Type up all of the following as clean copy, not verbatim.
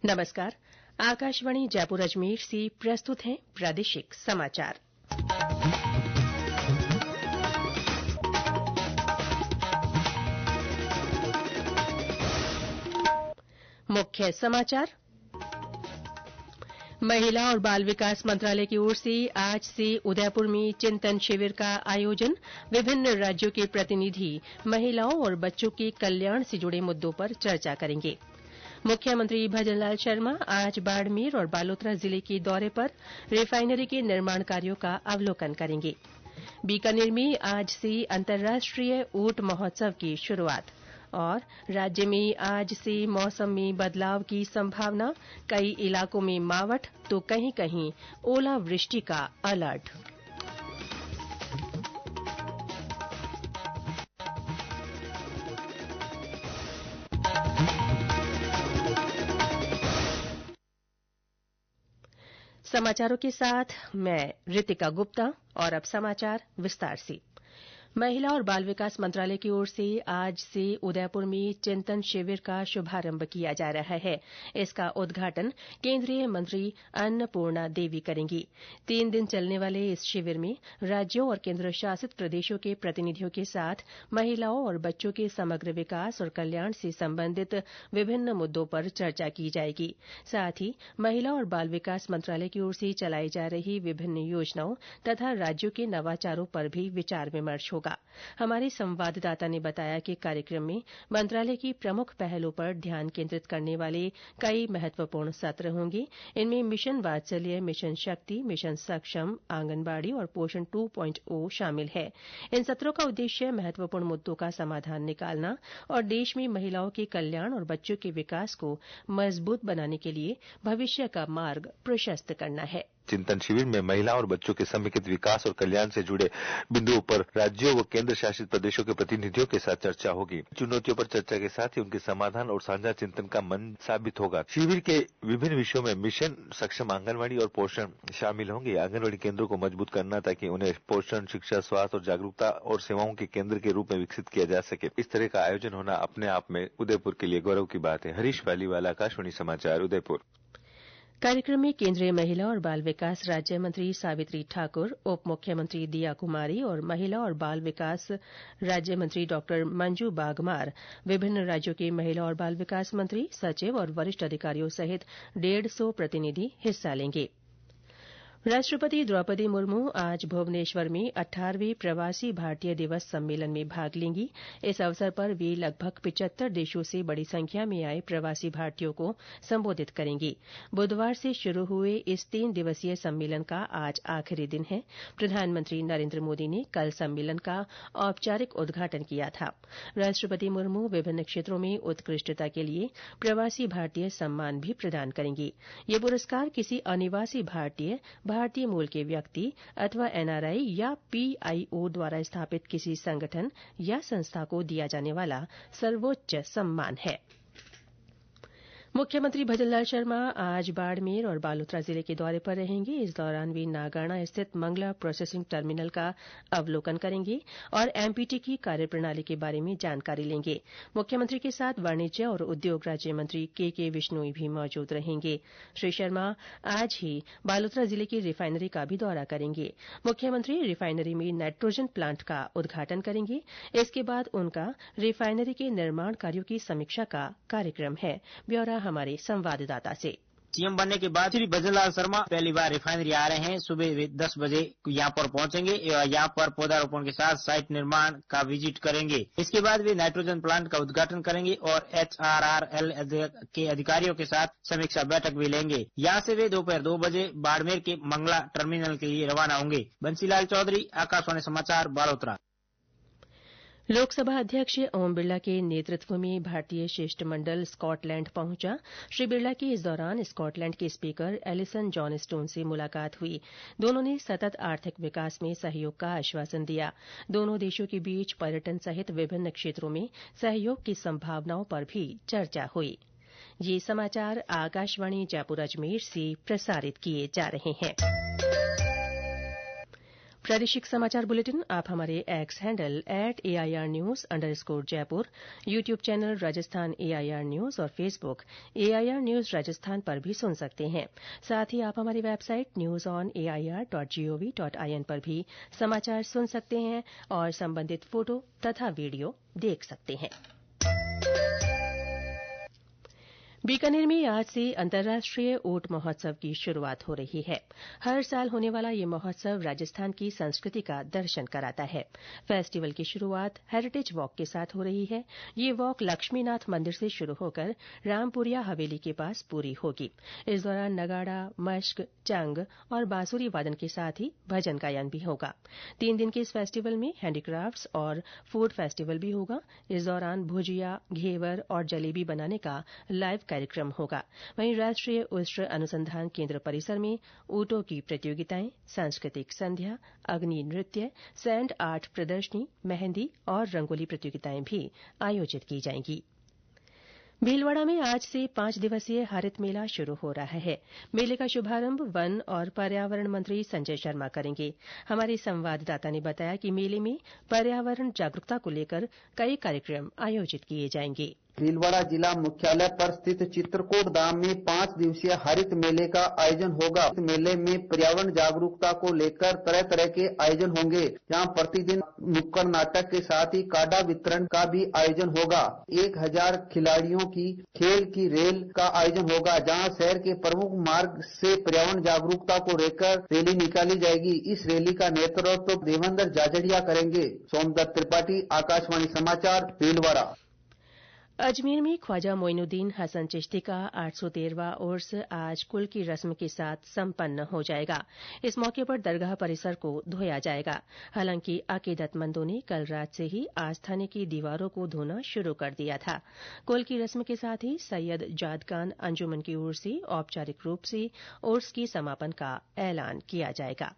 नमस्कार। आकाशवाणी जयपुर अजमेर से प्रस्तुत हैं प्रादेशिक समाचार। मुख्य समाचार। महिला और बाल विकास मंत्रालय की ओर से आज से उदयपुर में चिंतन शिविर का आयोजन। विभिन्न राज्यों के प्रतिनिधि महिलाओं और बच्चों के कल्याण से जुड़े मुद्दों पर चर्चा करेंगे। मुख्यमंत्री भजनलाल शर्मा आज बाड़मेर और बालोतरा जिले के दौरे पर रिफाइनरी के निर्माण कार्यों का अवलोकन करेंगे। बीकानेर में आज से अंतर्राष्ट्रीय ऊंट महोत्सव की शुरूआत और राज्य में आज से मौसम में बदलाव की संभावना। कई इलाकों में मावठ तो कहीं कहीं ओलावृष्टि का अलर्ट। समाचारों के साथ मैं रितिका गुप्ता और अब समाचार विस्तार से। महिला और बाल विकास मंत्रालय की ओर से आज से उदयपुर में चिंतन शिविर का शुभारंभ किया जा रहा है। इसका उद्घाटन केंद्रीय मंत्री अन्नपूर्णा देवी करेंगी। 3 दिन चलने वाले इस शिविर में राज्यों और केंद्र शासित प्रदेशों के प्रतिनिधियों के साथ महिलाओं और बच्चों के समग्र विकास और कल्याण से संबंधित विभिन्न मुद्दों पर चर्चा की जाएगी। साथ ही महिला और बाल विकास मंत्रालय की ओर से चलाई जा रही विभिन्न योजनाओं तथा राज्यों के नवाचारों पर भी विचार विमर्श होगा। हमारे संवाददाता ने बताया कि कार्यक्रम में मंत्रालय की प्रमुख पहलों पर ध्यान केंद्रित करने वाले कई महत्वपूर्ण सत्र होंगे। इनमें मिशन वात्सल्य, मिशन शक्ति, मिशन सक्षम, आंगनबाड़ी और पोषण 2.0 शामिल है। इन सत्रों का उद्देश्य महत्वपूर्ण मुद्दों का समाधान निकालना और देश में महिलाओं के कल्याण और बच्चों के विकास को मजबूत बनाने के लिए भविष्य का मार्ग प्रशस्त करना है। चिंतन शिविर में महिला और बच्चों के समेकित विकास और कल्याण से जुड़े बिंदुओं पर राज्यों व केंद्र शासित प्रदेशों के प्रतिनिधियों के साथ चर्चा होगी। चुनौतियों पर चर्चा के साथ ही उनके समाधान और साझा चिंतन का मंच साबित होगा। शिविर के विभिन्न विषयों में मिशन सक्षम आंगनबाड़ी और पोषण शामिल होंगे। आंगनबाड़ी केंद्रों को मजबूत करना ताकि उन्हें पोषण, शिक्षा, स्वास्थ्य और जागरूकता और सेवाओं के केंद्र के रूप में विकसित किया जा सके। इस तरह का आयोजन होना अपने आप में उदयपुर के लिए गौरव की बात है। हरीश पालीवाला, आकाशवाणी समाचार, उदयपुर। कार्यक्रम में केंद्रीय महिला और बाल विकास राज्य मंत्री सावित्री ठाकुर, उप मुख्यमंत्री दिया कुमारी और महिला और बाल विकास राज्य मंत्री डॉ मंजू बागमार, विभिन्न राज्यों के महिला और बाल विकास मंत्री, सचिव और वरिष्ठ अधिकारियों सहित 150 प्रतिनिधि हिस्सा लेंगे। राष्ट्रपति द्रौपदी मुर्मू आज भुवनेश्वर में 18वें प्रवासी भारतीय दिवस सम्मेलन में भाग लेंगी। इस अवसर पर वे लगभग 75 देशों से बड़ी संख्या में आए प्रवासी भारतीयों को संबोधित करेंगी। बुधवार से शुरू हुए इस 3 दिवसीय सम्मेलन का आज आखिरी दिन है। प्रधानमंत्री नरेंद्र मोदी ने कल सम्मेलन का औपचारिक उद्घाटन किया था। राष्ट्रपति मुर्मू विभिन्न क्षेत्रों में उत्कृष्टता के लिए प्रवासी भारतीय सम्मान भी प्रदान करेंगी। ये पुरस्कार किसी अनिवासी भारतीय मूल के व्यक्ति अथवा एनआरआई या पीआईओ द्वारा स्थापित किसी संगठन या संस्था को दिया जाने वाला सर्वोच्च सम्मान है। मुख्यमंत्री भजनलाल शर्मा आज बाड़मेर और बालोतरा जिले के दौरे पर रहेंगे। इस दौरान वे नागाणा स्थित मंगला प्रोसेसिंग टर्मिनल का अवलोकन करेंगे और एमपीटी की कार्यप्रणाली के बारे में जानकारी लेंगे। मुख्यमंत्री के साथ वाणिज्य और उद्योग राज्य मंत्री के विश्नोई भी मौजूद रहेंगे। श्री शर्मा आज ही बालोतरा जिले की रिफाइनरी का भी दौरा करेंगे। मुख्यमंत्री रिफाइनरी में नाइट्रोजन प्लांट का उद्घाटन करेंगे। इसके बाद उनका रिफाइनरी के निर्माण कार्यों की समीक्षा का कार्यक्रम है। ब्यौरा हमारे संवाददाता से। सीएम बनने के बाद श्री भजनलाल शर्मा पहली बार रिफाइनरी आ रहे हैं। सुबह वे 10 बजे यहाँ पर पहुंचेंगे। यहाँ पर पौधारोपण के साथ साइट निर्माण का विजिट करेंगे। इसके बाद वे नाइट्रोजन प्लांट का उद्घाटन करेंगे और HRRL के अधिकारियों के साथ समीक्षा बैठक भी लेंगे। यहाँ से वे दोपहर 2 बजे बाड़मेर के मंगला टर्मिनल के लिए रवाना होंगे। बंसीलाल चौधरी, आकाशवाणी समाचार, बालोतरा। लोकसभा अध्यक्ष ओम बिरला के नेतृत्व में भारतीय शिष्टमंडल स्कॉटलैंड पहुंचा। श्री बिरला की इस दौरान स्कॉटलैंड के स्पीकर एलिसन जॉनस्टोन से मुलाकात हुई। दोनों ने सतत आर्थिक विकास में सहयोग का आश्वासन दिया। दोनों देशों के बीच पर्यटन सहित विभिन्न क्षेत्रों में सहयोग की संभावनाओं पर भी चर्चा हुई। ये समाचार आकाशवाणी जयपुर अजमेर से प्रसारित किए जा रहे हैं। प्रादेशिक समाचार बुलेटिन आप हमारे एक्स हैंडल @AIRnews_जयपुर, YouTube channel Rajasthan AIR news और फेसबुक AIR न्यूज राजस्थान पर भी सुन सकते हैं। साथ ही आप हमारी वेबसाइट newsonair.gov.in पर भी समाचार सुन सकते हैं और संबंधित फोटो तथा वीडियो देख सकते हैं। बीकानेर में आज से अंतर्राष्ट्रीय ऊंट महोत्सव की शुरूआत हो रही है। हर साल होने वाला ये महोत्सव राजस्थान की संस्कृति का दर्शन कराता है। फेस्टिवल की शुरूआत हेरिटेज वॉक के साथ हो रही है। ये वॉक लक्ष्मीनाथ मंदिर से शुरू होकर रामपुरिया हवेली के पास पूरी होगी। इस दौरान नगाड़ा, मश्क, चंग और बांसुरी वादन के साथ ही भजन गायन भी होगा। 3 दिन के इस फेस्टिवल में हैंडीक्राफ्ट्स और फूड फेस्टिवल भी होगा। इस दौरान भुजिया, घेवर और जलेबी बनाने का लाइव कार्यक्रम होगा। वहीं राष्ट्रीय उष्ट्र अनुसंधान केंद्र परिसर में ऊंटों की प्रतियोगिताएं, सांस्कृतिक संध्या, अग्नि नृत्य, सैंड आर्ट प्रदर्शनी, मेहंदी और रंगोली प्रतियोगिताएं भी आयोजित की जाएंगी। भीलवाड़ा में आज से 5 दिवसीय हरित मेला शुरू हो रहा है। मेले का शुभारंभ वन और पर्यावरण मंत्री संजय शर्मा करेंगे। हमारे संवाददाता ने बताया कि मेले में पर्यावरण जागरूकता को लेकर कई कार्यक्रम आयोजित किए जाएंगे। भीलवाड़ा जिला मुख्यालय पर स्थित चित्रकूट धाम में 5 दिवसीय हरित मेले का आयोजन होगा। इस मेले में पर्यावरण जागरूकता को लेकर तरह तरह के आयोजन होंगे। यहाँ प्रतिदिन नुक्कड़ नाटक के साथ ही काढ़ा वितरण का भी आयोजन होगा। 1000 खिलाड़ियों की खेल की रेल का आयोजन होगा, जहाँ शहर के प्रमुख मार्ग से पर्यावरण जागरूकता को लेकर रैली निकाली जाएगी। इस रैली का नेतृत्व देवेंद्र जाजड़िया करेंगे। सोमदत्त त्रिपाठी, आकाशवाणी समाचार, भीलवाड़ा। अजमेर में ख्वाजा मोइनुद्दीन हसन चिश्ती का 813वां उर्स आज कुल की रस्म के साथ संपन्न हो जाएगा। इस मौके पर दरगाह परिसर को धोया जाएगा। हालांकि अकीदतमंदों ने कल रात से ही आस्थाने की दीवारों को धोना शुरू कर दिया था। कुल की रस्म के साथ ही सैयद जादकान अंजुमन की ओर से औपचारिक रूप से उर्स की समापन का ऐलान किया जाएगा।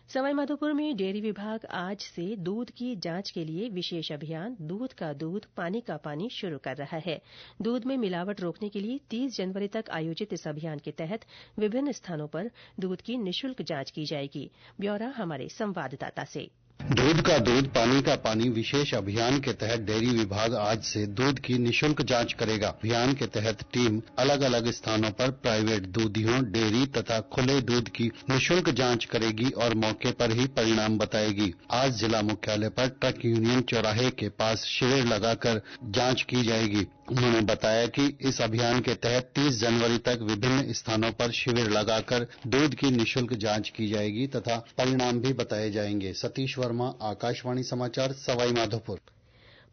सवाईमाधोपुर में डेयरी विभाग आज से दूध की जांच के लिए विशेष अभियान दूध का दूध पानी का पानी शुरू कर रहा है। दूध में मिलावट रोकने के लिए 30 जनवरी तक आयोजित इस अभियान के तहत विभिन्न स्थानों पर दूध की निःशुल्क जांच की जाएगी। ब्यौरा हमारे संवाददाता से। दूध का दूध पानी का पानी विशेष अभियान के तहत डेयरी विभाग आज से दूध की निःशुल्क जांच करेगा। अभियान के तहत टीम अलग अलग स्थानों पर प्राइवेट दूधियों, डेयरी तथा खुले दूध की निःशुल्क जांच करेगी और मौके पर ही परिणाम बताएगी। आज जिला मुख्यालय पर ट्रक यूनियन चौराहे के पास शिविर लगाकर जांच की जाएगी। उन्होंने बताया कि इस अभियान के तहत 30 जनवरी तक विभिन्न स्थानों पर शिविर लगाकर दूध की निःशुल्क जांच की जाएगी तथा परिणाम भी बताए जाएंगे। सतीश वर्मा, आकाशवाणी समाचार, सवाईमाधोपुर।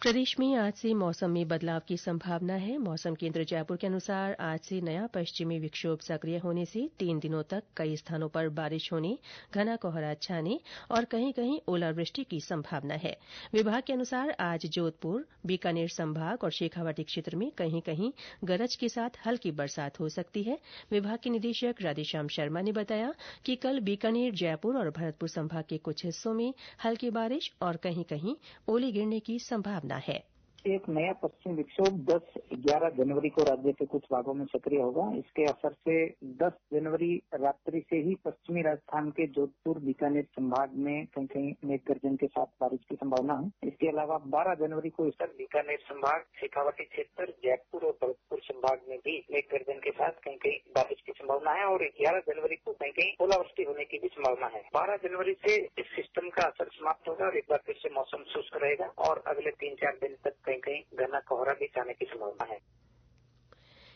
प्रदेश में आज से मौसम में बदलाव की संभावना है। मौसम केंद्र जयपुर के अनुसार आज से नया पश्चिमी विक्षोभ सक्रिय होने से 3 दिनों तक कई स्थानों पर बारिश होने, घना कोहरा छाने और कहीं कहीं ओलावृष्टि की संभावना है। विभाग के अनुसार आज जोधपुर, बीकानेर संभाग और शेखावाटी क्षेत्र में कहीं कहीं गरज के साथ हल्की बरसात हो सकती है। विभाग के निदेशक राधेश्याम शर्मा ने बताया कि कल बीकानेर, जयपुर और भरतपुर संभाग के कुछ हिस्सों में हल्की बारिश और कहीं कहीं ओले गिरने की संभावना है। एक नया पश्चिम विक्षोभ 10-11 जनवरी को राज्य के कुछ भागों में सक्रिय होगा। इसके असर से 10 जनवरी रात्रि से ही पश्चिमी राजस्थान के जोधपुर, बीकानेर संभाग में कहीं कहीं मेघ गर्जन के साथ बारिश की संभावना है। इसके अलावा 12 जनवरी को उत्तर बीकानेर संभाग, शेखावाटी क्षेत्र, जयपुर और भरतपुर संभाग में भी मेघ गर्जन के साथ कहीं कहीं बारिश की संभावना है और 11 जनवरी को कहीं कहीं ओलावृष्टि होने की भी संभावना है। 12 जनवरी से इस सिस्टम का असर समाप्त होगा और एक बार फिर से मौसम शुष्क रहेगा और अगले 3-4 दिन तक कहीं घना कोहरा भी जाने की संभावना है।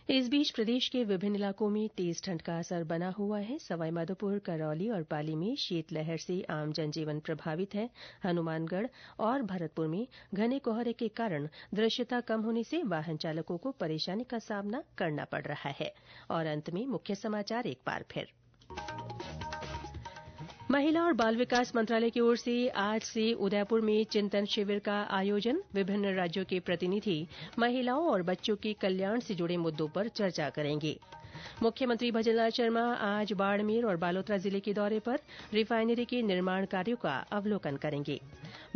इस बीच प्रदेश के विभिन्न इलाकों में तेज ठंड का असर बना हुआ है। सवाईमाधोपुर, करौली और पाली में शीतलहर से आम जनजीवन प्रभावित है। हनुमानगढ़ और भरतपुर में घने कोहरे के कारण दृश्यता कम होने से वाहन चालकों को परेशानी का सामना करना पड़ रहा है। और अंत में मुख्य समाचार एक बार फिर। महिला और बाल विकास मंत्रालय की ओर से आज से उदयपुर में चिंतन शिविर का आयोजन। विभिन्न राज्यों के प्रतिनिधि महिलाओं और बच्चों के कल्याण से जुड़े मुद्दों पर चर्चा करेंगे। मुख्यमंत्री भजनलाल शर्मा आज बाड़मेर और बालोतरा जिले के दौरे पर रिफाइनरी के निर्माण कार्यों का अवलोकन करेंगे।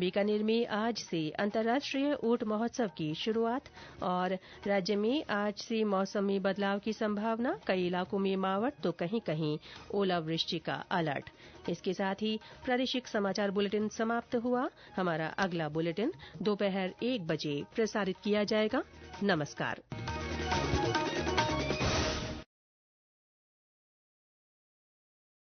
बीकानेर में आज से अंतर्राष्ट्रीय ऊंट महोत्सव की शुरूआत और राज्य में आज से मौसम में बदलाव की संभावना, कई इलाकों में मावठ तो कहीं कहीं ओलावृष्टि का अलर्ट। इसके साथ ही प्रादेशिक समाचार बुलेटिन समाप्त हुआ। हमारा अगला बुलेटिन दोपहर 1 बजे प्रसारित किया जाएगा। नमस्कार।